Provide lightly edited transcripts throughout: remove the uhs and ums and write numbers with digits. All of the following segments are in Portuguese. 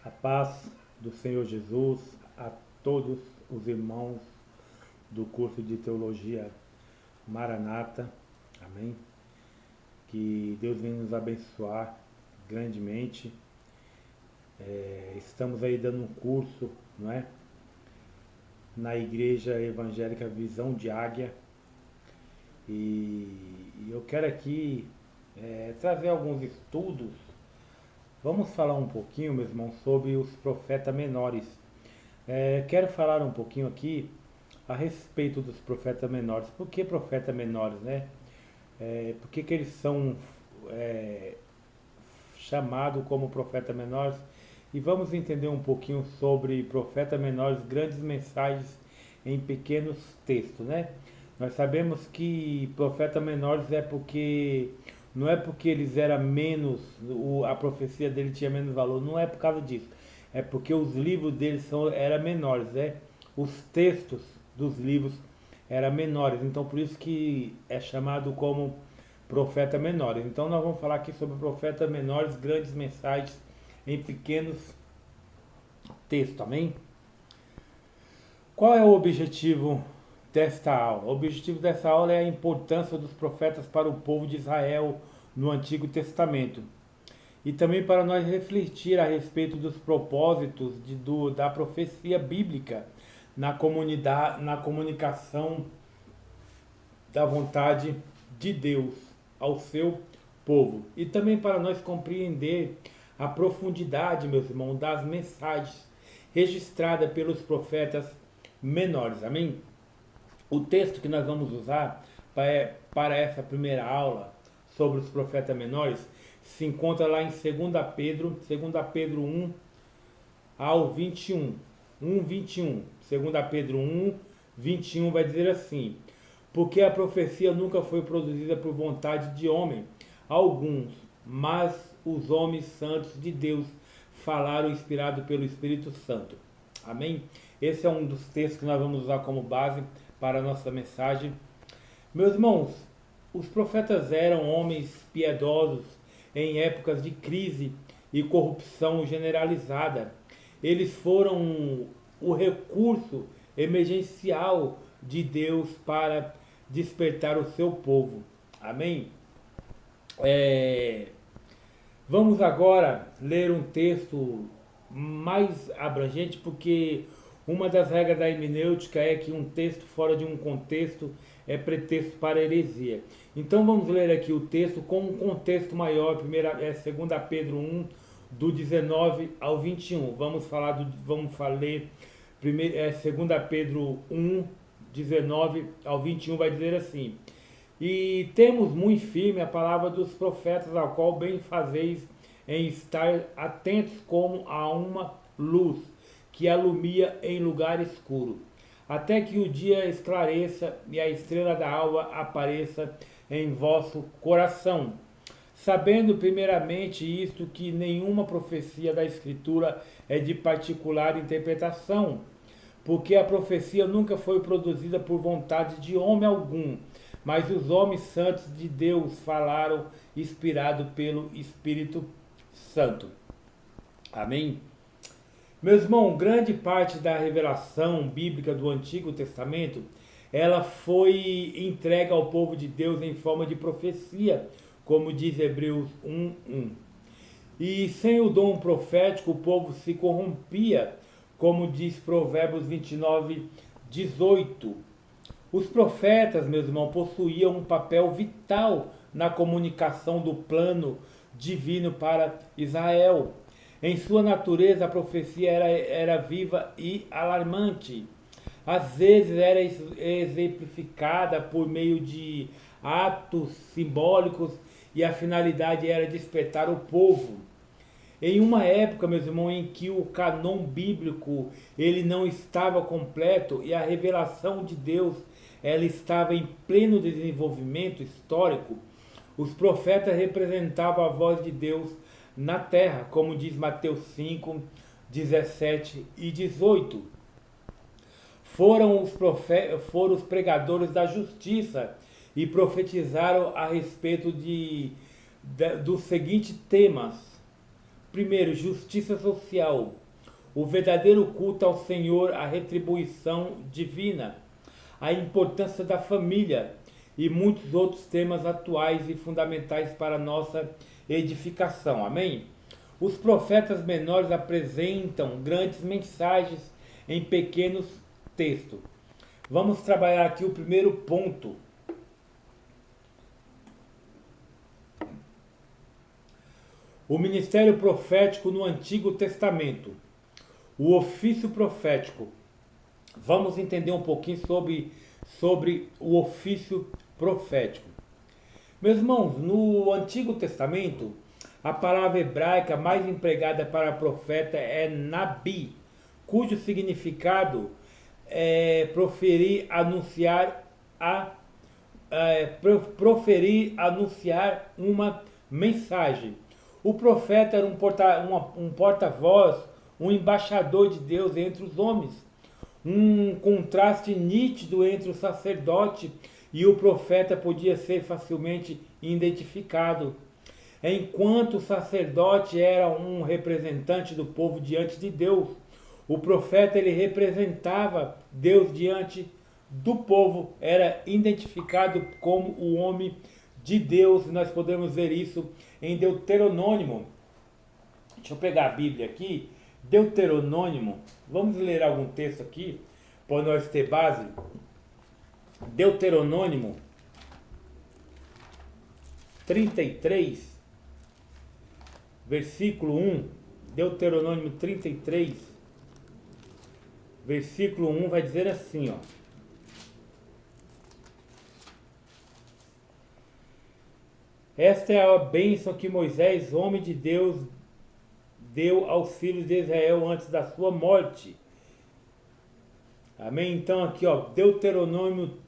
A paz do Senhor Jesus a todos os irmãos do curso de Teologia Maranata. Amém? Que Deus venha nos abençoar grandemente. Estamos aí dando um curso, não é? Na Igreja Evangélica Visão de Águia. E eu quero aqui trazer alguns estudos. Vamos falar um pouquinho, meus irmãos, sobre os profetas menores. Quero falar um pouquinho aqui a respeito dos profetas menores. Por que profetas menores, né? Por que eles são chamados como profetas menores? E vamos entender um pouquinho sobre profetas menores, grandes mensagens em pequenos textos, né? Nós sabemos que profetas menores não é porque eles eram menos, a profecia dele tinha menos valor, não é por causa disso. É porque os livros deles eram menores, né? Os textos dos livros eram menores, então por isso que é chamado como profeta menores. Então nós vamos falar aqui sobre profetas menores, grandes mensagens em pequenos textos, amém? Qual é o objetivo desta aula? O objetivo dessa aula é a importância dos profetas para o povo de Israel no Antigo Testamento. E também para nós refletir a respeito dos propósitos da profecia bíblica na comunicação da vontade de Deus ao seu povo. E também para nós compreender a profundidade, meus irmãos, das mensagens registradas pelos profetas menores. Amém? O texto que nós vamos usar para essa primeira aula sobre os profetas menores se encontra lá em 2 Pedro 1 ao 21. 21. 2 Pedro 1, 21 vai dizer assim: porque a profecia nunca foi produzida por vontade de homem alguns, mas os homens santos de Deus falaram inspirado pelo Espírito Santo. Amém? Esse é um dos textos que nós vamos usar como base para a nossa mensagem. Meus irmãos, os profetas eram homens piedosos em épocas de crise e corrupção generalizada. Eles foram o recurso emergencial de Deus para despertar o seu povo. Amém? Vamos agora ler um texto mais abrangente, porque uma das regras da hermenêutica é que um texto fora de um contexto é pretexto para heresia. Então vamos ler aqui o texto com um contexto maior. 2 Pedro 1, do 19 ao 21. Vamos ler 2 Pedro 1, 19 ao 21, vai dizer assim: e temos muito firme a palavra dos profetas, ao qual bem fazeis em estar atentos como a uma luz que alumia em lugar escuro, até que o dia esclareça e a estrela da alva apareça em vosso coração. Sabendo primeiramente isto, que nenhuma profecia da Escritura é de particular interpretação, porque a profecia nunca foi produzida por vontade de homem algum, mas os homens santos de Deus falaram inspirado pelo Espírito Santo. Amém? Meus irmãos, grande parte da revelação bíblica do Antigo Testamento, ela foi entregue ao povo de Deus em forma de profecia, como diz Hebreus 1:1. E sem o dom profético, o povo se corrompia, como diz Provérbios 29:18. Os profetas, meus irmãos, possuíam um papel vital na comunicação do plano divino para Israel. Em sua natureza, a profecia era viva e alarmante. Às vezes era exemplificada por meio de atos simbólicos e a finalidade era despertar o povo. Em uma época, meus irmãos, em que o canon bíblico ele não estava completo e a revelação de Deus ela estava em pleno desenvolvimento histórico, os profetas representavam a voz de Deus na terra, como diz Mateus 5, 17 e 18. Foram os pregadores da justiça e profetizaram a respeito dos seguintes temas: primeiro, justiça social, o verdadeiro culto ao Senhor, a retribuição divina, a importância da família e muitos outros temas atuais e fundamentais para a nossa edificação. Amém? Os profetas menores apresentam grandes mensagens em pequenos textos. Vamos trabalhar aqui o primeiro ponto. O ministério profético no Antigo Testamento. O ofício profético. Vamos entender um pouquinho sobre o ofício profético. Meus irmãos, no Antigo Testamento, a palavra hebraica mais empregada para profeta é Nabi, cujo significado é proferir, anunciar uma mensagem. O profeta era um porta-voz, um embaixador de Deus entre os homens. Um contraste nítido entre o sacerdote e o profeta podia ser facilmente identificado. Enquanto o sacerdote era um representante do povo diante de Deus, o profeta ele representava Deus diante do povo, era identificado como o homem de Deus. Nós podemos ver isso em Deuteronômio. Deixa eu pegar a Bíblia aqui. Deuteronômio, vamos ler algum texto aqui para nós ter base. Deuteronômio 33, versículo 1. Deuteronômio 33, versículo 1 vai dizer assim, ó. Esta é a bênção que Moisés, homem de Deus, deu aos filhos de Israel antes da sua morte. Amém? Então aqui, ó, Deuteronômio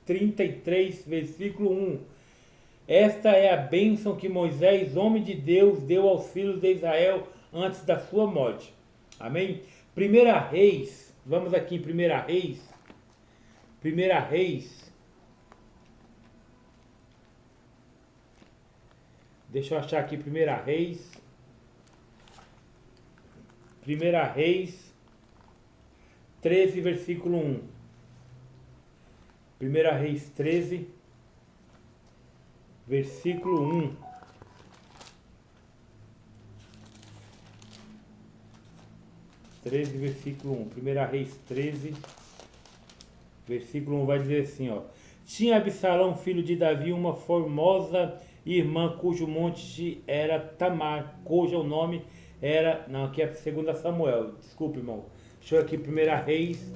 33, versículo 1. Esta é a bênção que Moisés, homem de Deus, deu aos filhos de Israel antes da sua morte. Amém? Primeira Reis, vamos aqui em Primeira Reis. Primeira Reis. Deixa eu achar aqui Primeira Reis. Primeira Reis 13, versículo 1. Primeira Reis 13, versículo 1. Versículo 1. Primeira Reis 13, versículo 1 vai dizer assim, ó. Tinha Absalão, filho de Davi, uma formosa irmã, cujo monte era Tamar, cujo o nome era... Não, aqui é 2 Samuel, desculpe, irmão. Deixa eu aqui, Primeira Reis.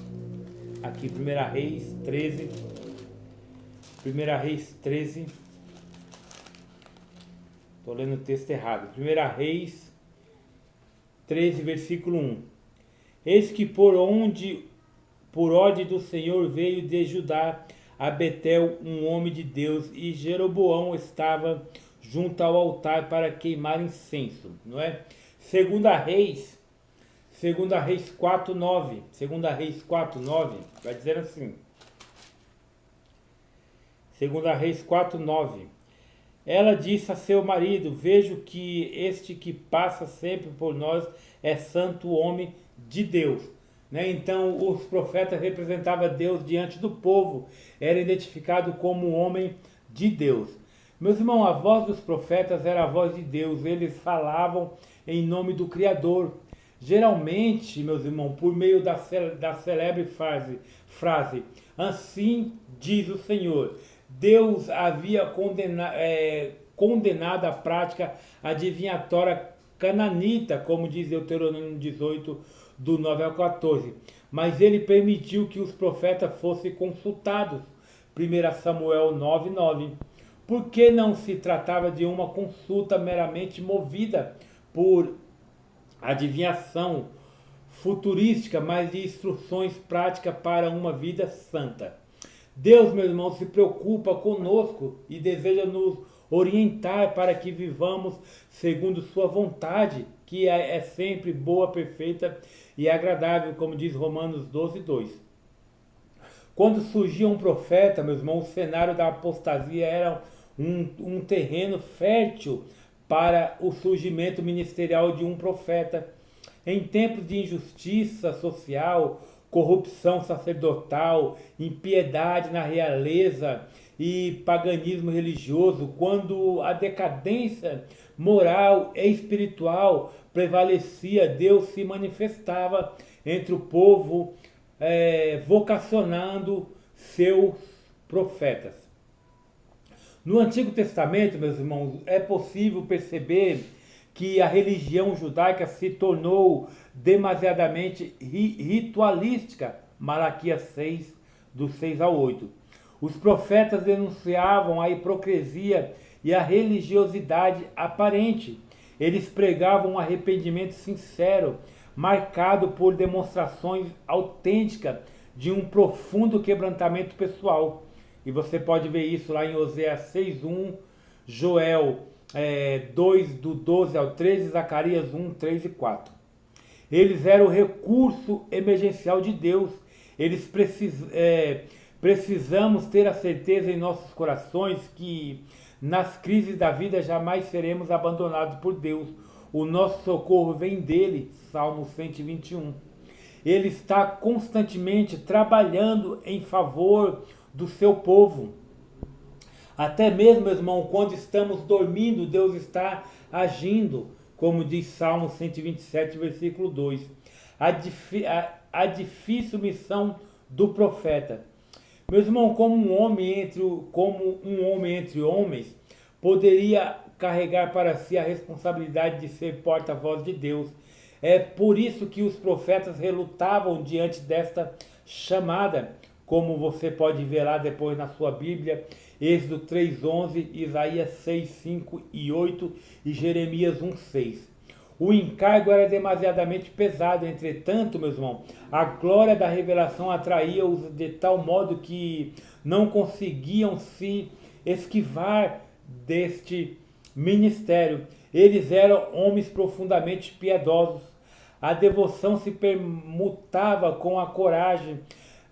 Aqui, Primeira Reis 13. Primeira Reis 13. Estou lendo o texto errado. Primeira Reis 13, versículo 1. Eis que por ordem do Senhor veio de Judá a Betel um homem de Deus, e Jeroboão estava junto ao altar para queimar incenso, não é? Segunda Reis 4:9. Segunda Reis 4:9 vai dizer assim. Segunda Reis 4:9. Ela disse a seu marido: vejo que este que passa sempre por nós é santo homem de Deus. Né? Então os profetas representavam Deus diante do povo, era identificado como homem de Deus. Meus irmãos, a voz dos profetas era a voz de Deus, eles falavam em nome do Criador. Geralmente, meus irmãos, por meio da célebre frase, assim diz o Senhor. Deus havia condenado a prática adivinhatória cananita, como diz Deuteronômio 18, do 9 ao 14. Mas ele permitiu que os profetas fossem consultados. 1 Samuel 9:9. Porque não se tratava de uma consulta meramente movida por adivinhação futurística, mas de instruções práticas para uma vida santa. Deus, meu irmão, se preocupa conosco e deseja nos orientar para que vivamos segundo sua vontade, que é sempre boa, perfeita e agradável, como diz Romanos 12:2. Quando surgia um profeta, meus irmãos, o cenário da apostasia era um terreno fértil para o surgimento ministerial de um profeta. Em tempos de injustiça social, corrupção sacerdotal, impiedade na realeza e paganismo religioso, quando a decadência moral e espiritual prevalecia, Deus se manifestava entre o povo, vocacionando seus profetas. No Antigo Testamento, meus irmãos, é possível perceber que a religião judaica se tornou demasiadamente ritualística. Malaquias 6, do 6 ao 8. Os profetas denunciavam a hipocrisia e a religiosidade aparente. Eles pregavam um arrependimento sincero, marcado por demonstrações autênticas de um profundo quebrantamento pessoal. E você pode ver isso lá em Oséias 6:1, Joel 2, do 12 ao 13, Zacarias 1, 3 e 4. Eles eram o recurso emergencial de Deus. Eles precisamos ter a certeza em nossos corações que nas crises da vida jamais seremos abandonados por Deus. O nosso socorro vem dele, Salmo 121. Ele está constantemente trabalhando em favor do seu povo. Até mesmo, meu irmão, quando estamos dormindo, Deus está agindo, como diz Salmo 127, versículo 2. A difícil missão do profeta. Meu irmão, como um homem entre homens, poderia carregar para si a responsabilidade de ser porta-voz de Deus. É por isso que os profetas relutavam diante desta chamada, como você pode ver lá depois na sua Bíblia, Êxodo 3:11, Isaías 6:5 e 8 e Jeremias 1:6. O encargo era demasiadamente pesado, entretanto, meus irmãos, a glória da revelação atraía-os de tal modo que não conseguiam se esquivar deste ministério. Eles eram homens profundamente piedosos. A devoção se permutava com a coragem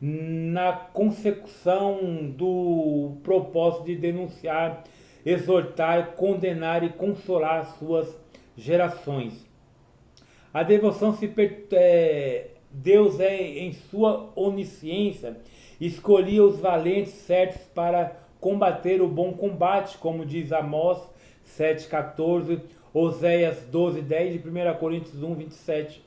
na consecução do propósito de denunciar, exortar, condenar e consolar suas gerações. A devoção Deus em sua onisciência escolhia os valentes certos para combater o bom combate, como diz Amós 7:14, Oséias 12:10 e 1 Coríntios 1:27.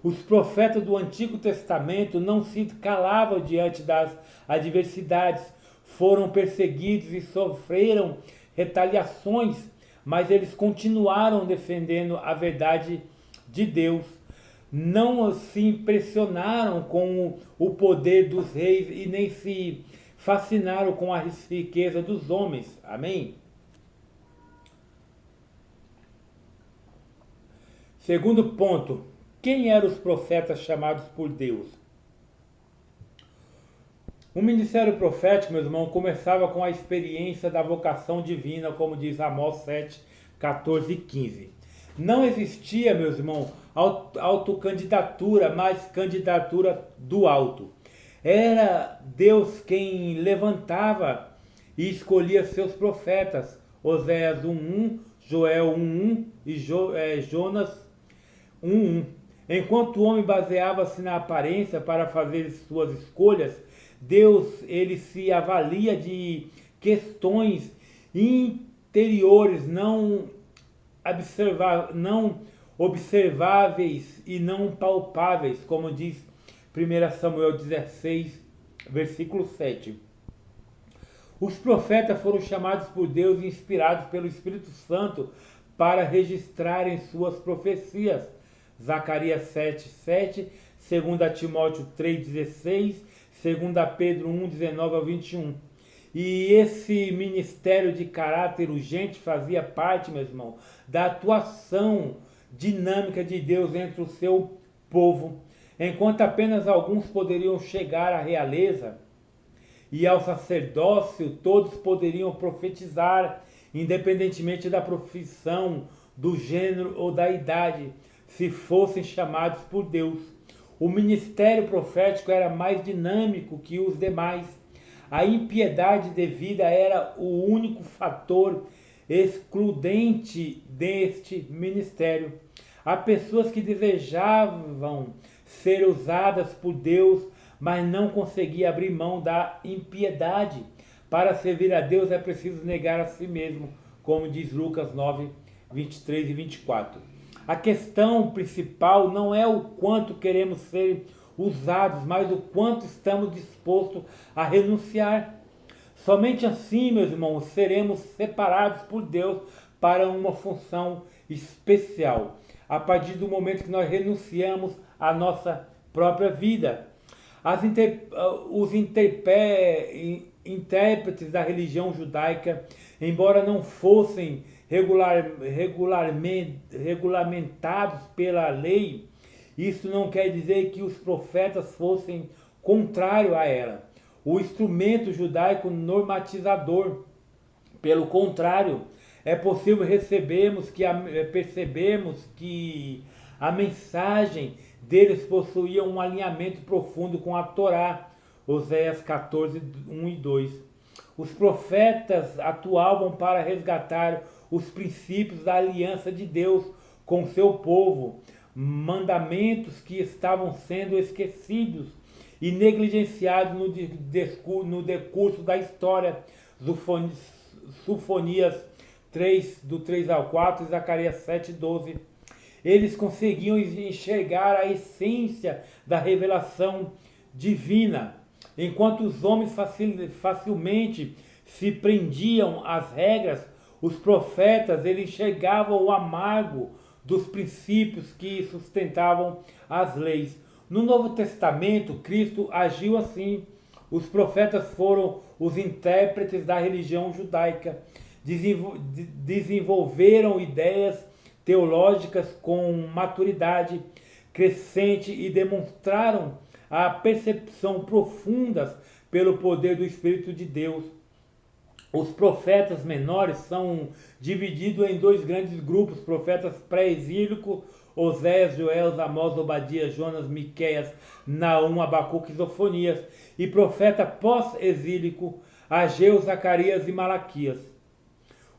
Os profetas do Antigo Testamento não se calavam diante das adversidades, foram perseguidos e sofreram retaliações, mas eles continuaram defendendo a verdade de Deus. Não se impressionaram com o poder dos reis e nem se fascinaram com a riqueza dos homens. Amém? Segundo ponto, quem eram os profetas chamados por Deus? O ministério profético, meu irmão, começava com a experiência da vocação divina, como diz Amós 7, 14 e 15. Não existia, meus irmãos, autocandidatura, mas candidatura do alto. Era Deus quem levantava e escolhia seus profetas. Oséias 1:1, Joel 1:1 e Jonas 1:1. Enquanto o homem baseava-se na aparência para fazer suas escolhas, Deus ele se avalia de questões interiores não observáveis e não palpáveis, como diz 1 Samuel 16, versículo 7. Os profetas foram chamados por Deus e inspirados pelo Espírito Santo para registrarem suas profecias. Zacarias 7:7, 2 Timóteo 3:16, 2 Pedro 1:19 ao 21. E esse ministério de caráter urgente fazia parte, meu irmão, da atuação dinâmica de Deus entre o seu povo. Enquanto apenas alguns poderiam chegar à realeza e ao sacerdócio, todos poderiam profetizar, independentemente da profissão, do gênero ou da idade, se fossem chamados por Deus. O ministério profético era mais dinâmico que os demais. A impiedade de vida era o único fator excludente deste ministério. Há pessoas que desejavam ser usadas por Deus, mas não conseguiam abrir mão da impiedade. Para servir a Deus é preciso negar a si mesmo, como diz Lucas 9, 23 e 24. A questão principal não é o quanto queremos ser usados, mas o quanto estamos dispostos a renunciar. Somente assim, meus irmãos, seremos separados por Deus para uma função especial. A partir do momento que nós renunciamos à nossa própria vida. Os intérpretes da religião judaica, embora não fossem regulamentados pela lei, isso não quer dizer que os profetas fossem contrários a ela. O instrumento judaico normatizador, pelo contrário, é possível percebemos que a mensagem deles possuía um alinhamento profundo com a Torá, Oséias 14, 1 e 2. Os profetas atuavam para resgatar os princípios da aliança de Deus com seu povo, mandamentos que estavam sendo esquecidos e negligenciados no decurso da história. Sofonias 3, do 3 ao 4, Zacarias 7, 12. Eles conseguiam enxergar a essência da revelação divina, enquanto os homens facilmente se prendiam às regras. Os profetas eles enxergavam o amargo dos princípios que sustentavam as leis. No Novo Testamento, Cristo agiu assim. Os profetas foram os intérpretes da religião judaica. Desenvolveram ideias teológicas com maturidade crescente e demonstraram a percepção profunda pelo poder do Espírito de Deus. Os profetas menores são divididos em dois grandes grupos: profetas pré-exílicos, Oséias, Joel, Amós, Obadias, Jonas, Miqueias, Naum, Abacuque e Sofonias, e profeta pós-exílico, Ageu, Zacarias e Malaquias.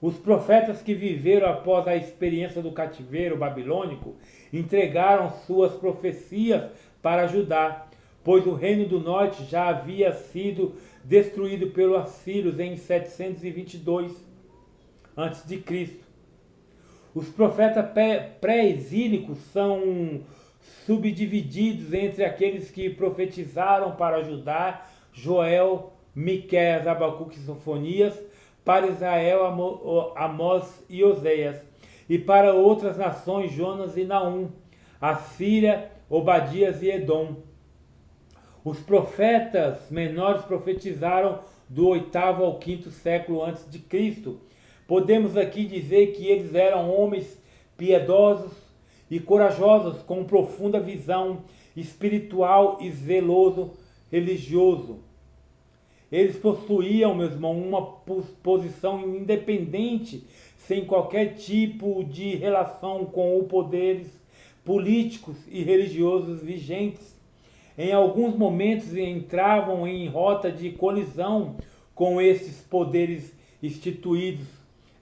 Os profetas que viveram após a experiência do cativeiro babilônico entregaram suas profecias para Judá, pois o reino do norte já havia sido destruído pelos assírios em 722 a.C. Os profetas pré-exílicos são subdivididos entre aqueles que profetizaram para Judá, Joel, Miqueias, Abacuque e Sofonias, para Israel, Amós e Oséias, e para outras nações, Jonas e Naum, Assíria, Obadias e Edom. Os profetas menores profetizaram do 8º ao 5º século antes de Cristo. Podemos aqui dizer que eles eram homens piedosos e corajosos, com profunda visão espiritual e zeloso religioso. Eles possuíam, meu irmão, uma posição independente, sem qualquer tipo de relação com os poderes políticos e religiosos vigentes. Em alguns momentos entravam em rota de colisão com esses poderes instituídos,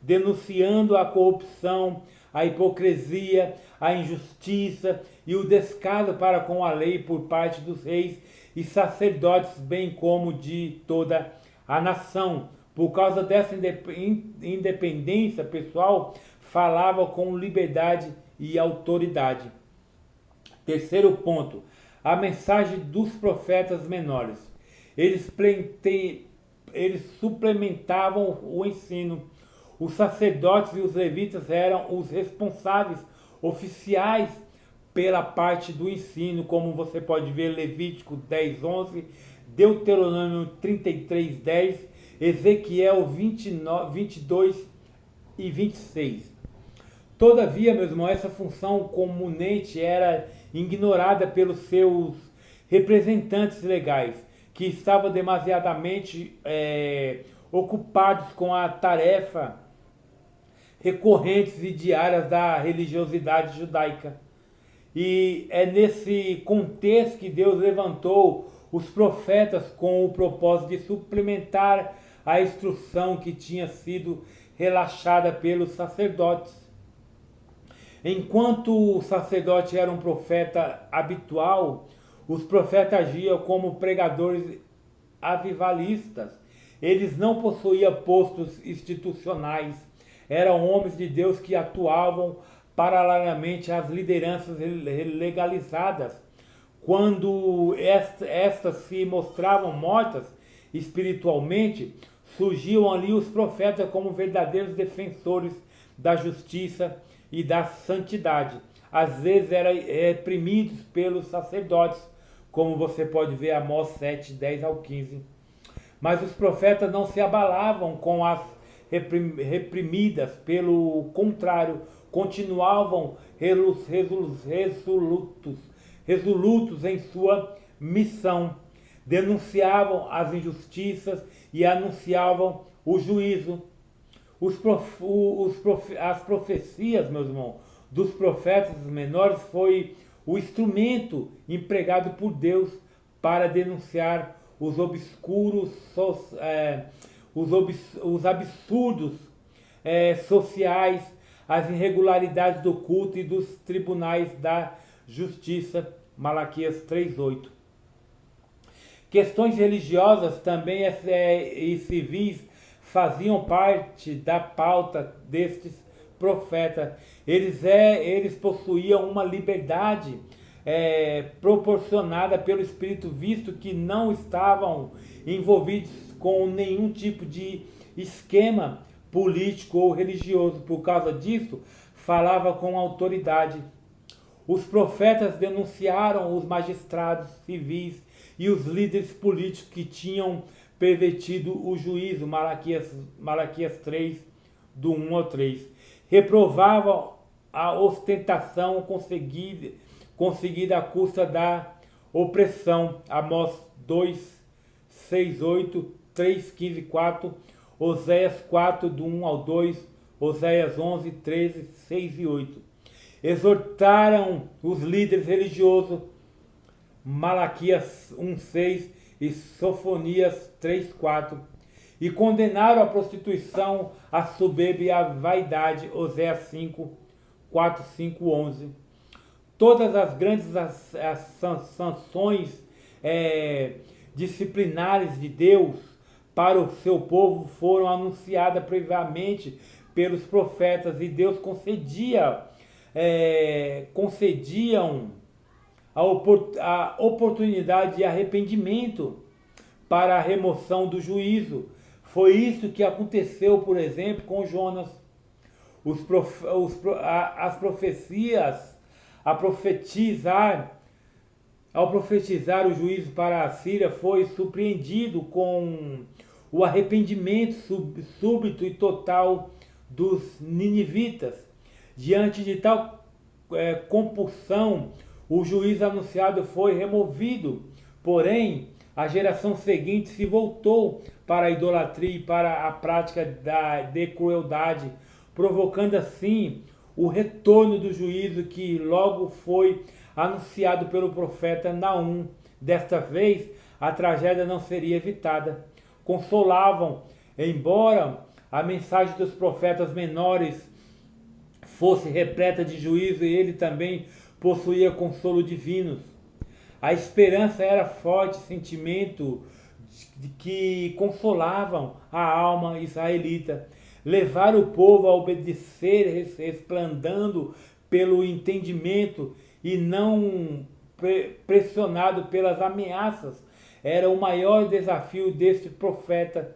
denunciando a corrupção, a hipocrisia, a injustiça e o descaso para com a lei por parte dos reis e sacerdotes, bem como de toda a nação. Por causa dessa independência pessoal, falava com liberdade e autoridade. Terceiro ponto, a mensagem dos profetas menores. Eles suplementavam o ensino. Os sacerdotes e os levitas eram os responsáveis oficiais pela parte do ensino, como você pode ver Levítico 10:11, Deuteronômio 33:10, Ezequiel 22 e 26. Todavia, meus irmãos, essa função comunente era ignorada pelos seus representantes legais, que estavam demasiadamente ocupados com a tarefa recorrentes e diárias da religiosidade judaica. E é nesse contexto que Deus levantou os profetas com o propósito de suplementar a instrução que tinha sido relaxada pelos sacerdotes. Enquanto o sacerdote era um profeta habitual, os profetas agiam como pregadores avivalistas. Eles não possuíam postos institucionais, eram homens de Deus que atuavam paralelamente às lideranças legalizadas. Quando estas se mostravam mortas espiritualmente, surgiam ali os profetas como verdadeiros defensores da justiça e da santidade. Às vezes eram reprimidos pelos sacerdotes, como você pode ver Amós 7, 10 ao 15. Mas os profetas não se abalavam com as reprimidas, pelo contrário, continuavam resolutos em sua missão, denunciavam as injustiças e anunciavam o juízo. As profecias, meus irmãos, dos profetas menores foi o instrumento empregado por Deus para denunciar os obscuros, os absurdos sociais, as irregularidades do culto e dos tribunais da justiça, Malaquias 3:8. Questões religiosas também e civis faziam parte da pauta destes profetas. Eles possuíam uma liberdade proporcionada pelo Espírito, visto que não estavam envolvidos com nenhum tipo de esquema político ou religioso. Por causa disso, falava com autoridade. Os profetas denunciaram os magistrados civis e os líderes políticos que tinham pervertido o juízo, Malaquias 3, do 1 ao 3. Reprovavam a ostentação conseguida à custa da opressão, Amós 2, 6, 8, 3, 15, 4, Oséias 4, do 1 ao 2, Oséias 11, 13, 6 e 8. Exortaram os líderes religiosos, Malaquias 1, 6 e Sofonias 3, 4. E condenaram a prostituição, a soberba e a vaidade, Oséias 5, 4, 5, 11. Todas as grandes sanções disciplinares de Deus para o seu povo foram anunciadas previamente pelos profetas, e Deus concediam a oportunidade de arrependimento para a remoção do juízo. Foi isso que aconteceu, por exemplo, com Jonas. As profecias, ao profetizar o juízo para a Síria, foi surpreendido com o arrependimento súbito e total dos ninivitas. Diante de tal compulsão, o juízo anunciado foi removido. Porém, a geração seguinte se voltou para a idolatria e para a prática de crueldade, provocando assim o retorno do juízo que logo foi anunciado pelo profeta Naum. Desta vez, a tragédia não seria evitada. Consolavam, embora a mensagem dos profetas menores fosse repleta de juízo, e ele também possuía consolo divino. A esperança era forte sentimento que consolavam a alma israelita. Levar o povo a obedecer, resplandando pelo entendimento e não pressionado pelas ameaças, era o maior desafio deste profeta.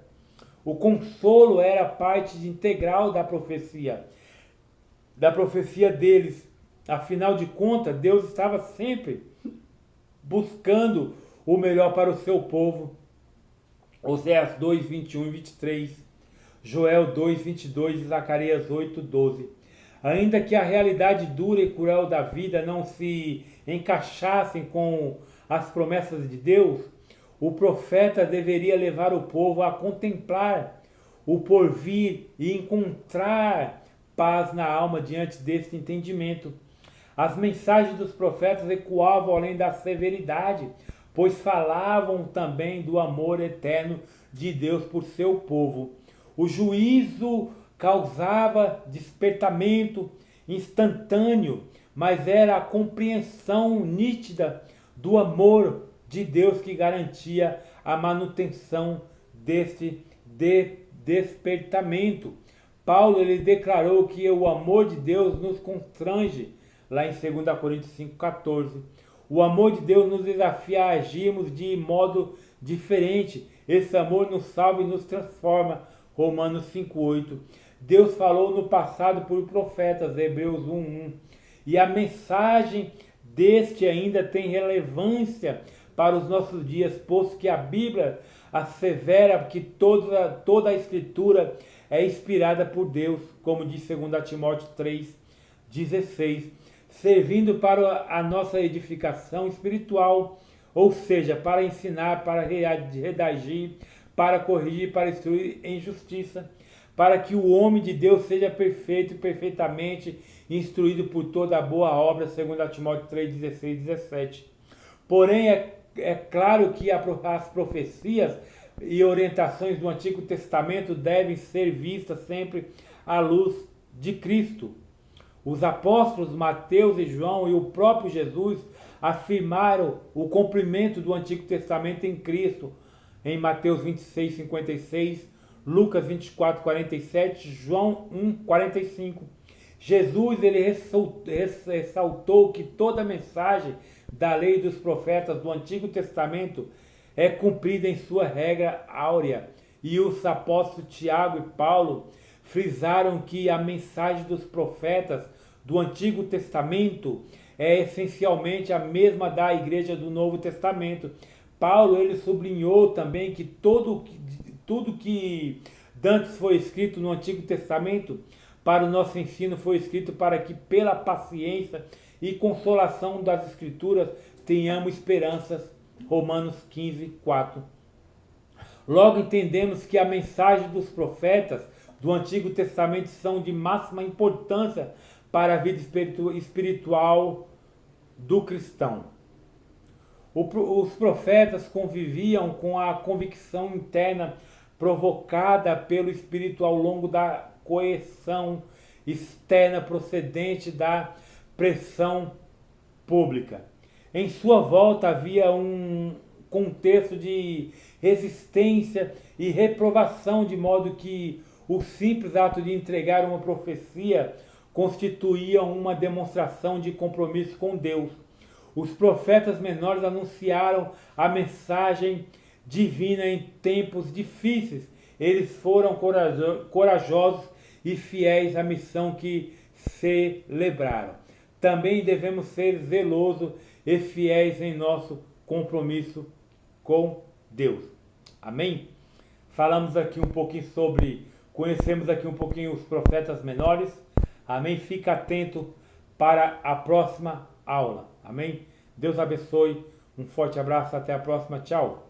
O consolo era parte integral da profecia deles. Afinal de contas, Deus estava sempre buscando o melhor para o seu povo. Oséias 2, 21 e 23, Joel 2, 22 e Zacarias 8, 12. Ainda que a realidade dura e cruel da vida não se encaixassem com as promessas de Deus, o profeta deveria levar o povo a contemplar o porvir e encontrar paz na alma diante deste entendimento. As mensagens dos profetas ecoavam além da severidade, pois falavam também do amor eterno de Deus por seu povo. O juízo causava despertamento instantâneo, mas era a compreensão nítida do amor de Deus que garantia a manutenção deste despertamento. Paulo ele declarou que o amor de Deus nos constrange, lá em 2 Coríntios 5,14. O amor de Deus nos desafia a agirmos de modo diferente. Esse amor nos salva e nos transforma, Romanos 5,8. Deus falou no passado por profetas, Hebreus 1,1. E a mensagem deste ainda tem relevância para os nossos dias, posto que a Bíblia assevera que toda a Escritura é inspirada por Deus, como diz 2 Timóteo 3,16, servindo para a nossa edificação espiritual, ou seja, para ensinar, para redagir, para corrigir, para instruir em justiça, para que o homem de Deus seja perfeito e perfeitamente instruído por toda a boa obra, 2 Timóteo 3,16 e 17. Porém, é claro que as profecias e orientações do Antigo Testamento devem ser vistas sempre à luz de Cristo. Os apóstolos Mateus e João e o próprio Jesus afirmaram o cumprimento do Antigo Testamento em Cristo, em Mateus 26, 56, Lucas 24, 47, João 1, 45. Jesus ele ressaltou que toda a mensagem da lei e dos profetas do Antigo Testamento é cumprida em sua regra áurea. E os apóstolos Tiago e Paulo frisaram que a mensagem dos profetas do Antigo Testamento é essencialmente a mesma da igreja do Novo Testamento. Paulo ele sublinhou também que tudo que dantes foi escrito no Antigo Testamento para o nosso ensino foi escrito para que pela paciência e consolação das Escrituras tenhamos esperanças. Romanos 15, 4. Logo entendemos que a mensagem dos profetas do Antigo Testamento são de máxima importância para a vida espiritual do cristão. Os profetas conviviam com a convicção interna provocada pelo Espírito ao longo da coerção externa procedente da pressão pública. Em sua volta havia um contexto de resistência e reprovação, de modo que o simples ato de entregar uma profecia constituía uma demonstração de compromisso com Deus. Os profetas menores anunciaram a mensagem divina em tempos difíceis. Eles foram corajosos e fiéis à missão que celebraram. Também devemos ser zelosos e fiéis em nosso compromisso com Deus. Amém? Falamos aqui um pouquinho conhecemos aqui um pouquinho os profetas menores. Amém? Fica atento para a próxima aula. Amém? Deus abençoe. Um forte abraço. Até a próxima. Tchau.